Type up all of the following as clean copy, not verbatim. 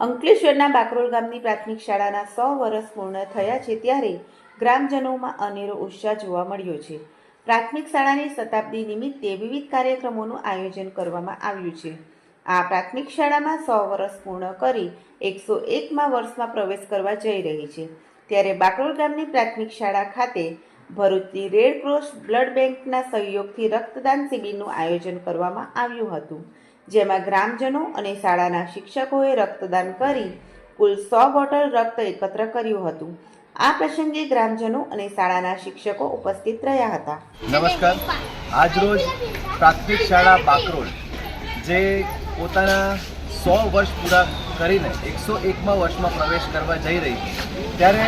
અંકલેશ્વરના બાકરોલ ગામની પ્રાથમિક શાળાના 100 વર્ષ પૂર્ણ થયા છે ત્યારે ગ્રામજનોમાં અનેરો ઉત્સાહ જોવા મળ્યો છે। પ્રાથમિક શાળાની શતાબ્દી નિમિત્તે વિવિધ કાર્યક્રમોનું આયોજન કરવામાં આવ્યું છે। આ પ્રાથમિક શાળામાં 100 વર્ષ પૂર્ણ કરી 101મા વર્ષમાં પ્રવેશ કરવા જઈ રહી છે ત્યારે બાકરોલ ગામની પ્રાથમિક શાળા ખાતે ભરૂચની રેડ ક્રોસ બ્લડ બેંકના સહયોગથી રક્તદાન શિબિરનું આયોજન કરવામાં આવ્યું હતું, જેમાં ગ્રામજનો અને શાળાના શિક્ષકોએ રક્તદાન કરી કુલ 100 બોટલ રક્ત એકત્ર કર્યું હતું। આ પ્રસંગે ગ્રામજનો અને શાળાના શિક્ષકો ઉપસ્થિત રહ્યા હતા। નમસ્કાર। આજરોજ પ્રાથમિક શાળા બાકરોલ જે પોતાના 100 વર્ષ પૂરા કરીને 101મા વર્ષમાં પ્રવેશ કરવા જઈ રહી છે ત્યારે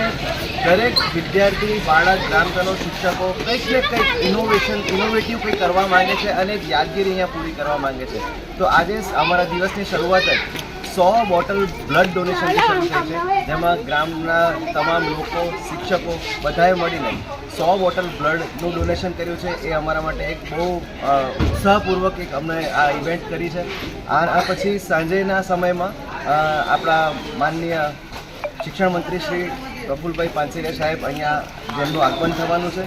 દરેક વિદ્યાર્થી, બાળક, ગ્રામજનો, શિક્ષકો કંઈક ને કંઈક ઇનોવેટિવ કંઈક કરવા માંગે છે અને એક યાદગીરી અહીંયા પૂરી કરવા માંગે છે। તો આજે અમારા દિવસની શરૂઆત જ 100 બોટલ બ્લડ ડોનેશનથી શરૂ થઈ છે, જેમાં ગ્રામના તમામ લોકો, શિક્ષકો બધાએ મળીને 100 બોટલ બ્લડનું ડોનેશન કર્યું છે। એ અમારા માટે એક બહુ ઉત્સાહપૂર્વક એક અમને આ ઇવેન્ટ કરી છે। આ પછી સાંજેના સમયમાં આપણા માનનીય શિક્ષણ મંત્રી શ્રી પ્રફુલભાઈ પાનસેરિયા સાહેબ અહીંયા જેમનું આગમન થવાનું છે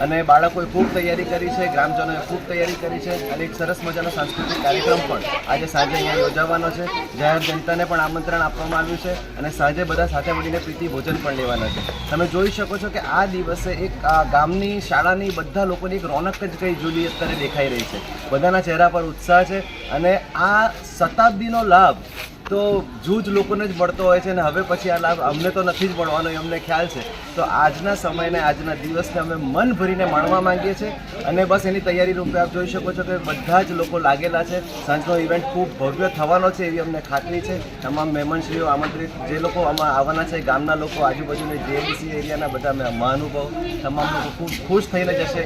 અને બાળકોએ ખૂબ તૈયારી કરી છે, ગ્રામજનોએ ખૂબ તૈયારી કરી છે અને એક સરસ મજાનો સાંસ્કૃતિક કાર્યક્રમ પણ આજે સાંજે અહીંયા યોજાવાનો છે। જાહેર જનતાને પણ આમંત્રણ આપવામાં આવ્યું છે અને સાંજે બધા સાથે મળીને પ્રીતિ ભોજન પણ લેવાના છે। તમે જોઈ શકો છો કે આ દિવસે એક ગામની, શાળાની બધા લોકોની એક રોનક જ કઈ જુદી અત્યારે દેખાઈ રહી છે। બધાના ચહેરા પર ઉત્સાહ છે અને આ શતાબ્દીનો લાભ તો જૂજ લોકોને જ મળતો હોય છે અને હવે પછી આ લાભ અમને તો નથી જ મળવાનો, એ અમને ખ્યાલ છે। તો આજના સમયને, આજના દિવસને અમે મન ભરીને માણવા માંગીએ છીએ અને બસ એની તૈયારી રૂપે આપ જોઈ શકો છો કે બધા જ લોકો લાગેલા છે। સાંજનો ઇવેન્ટ ખૂબ ભવ્ય થવાનો છે એવી અમને ખાતરી છે। તમામ મહેમાનશ્રીઓ આમંત્રિત, જે લોકો આમાં આવવાના છે, ગામના લોકો, આજુબાજુના જેડીસી એરિયાના બધા મહાનુભાવો, તમામ લોકો ખૂબ ખુશ થઈને જશે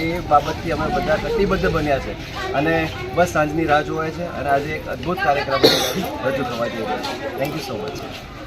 એ બાબતથી અમે બધા કટિબદ્ધ બન્યા છે અને બસ સાંજની રાહ જોવાય છે અને આજે એક અદ્ભુત કાર્યક્રમ રજૂ થવા જઈ રહ્યો છે। Thank you so much.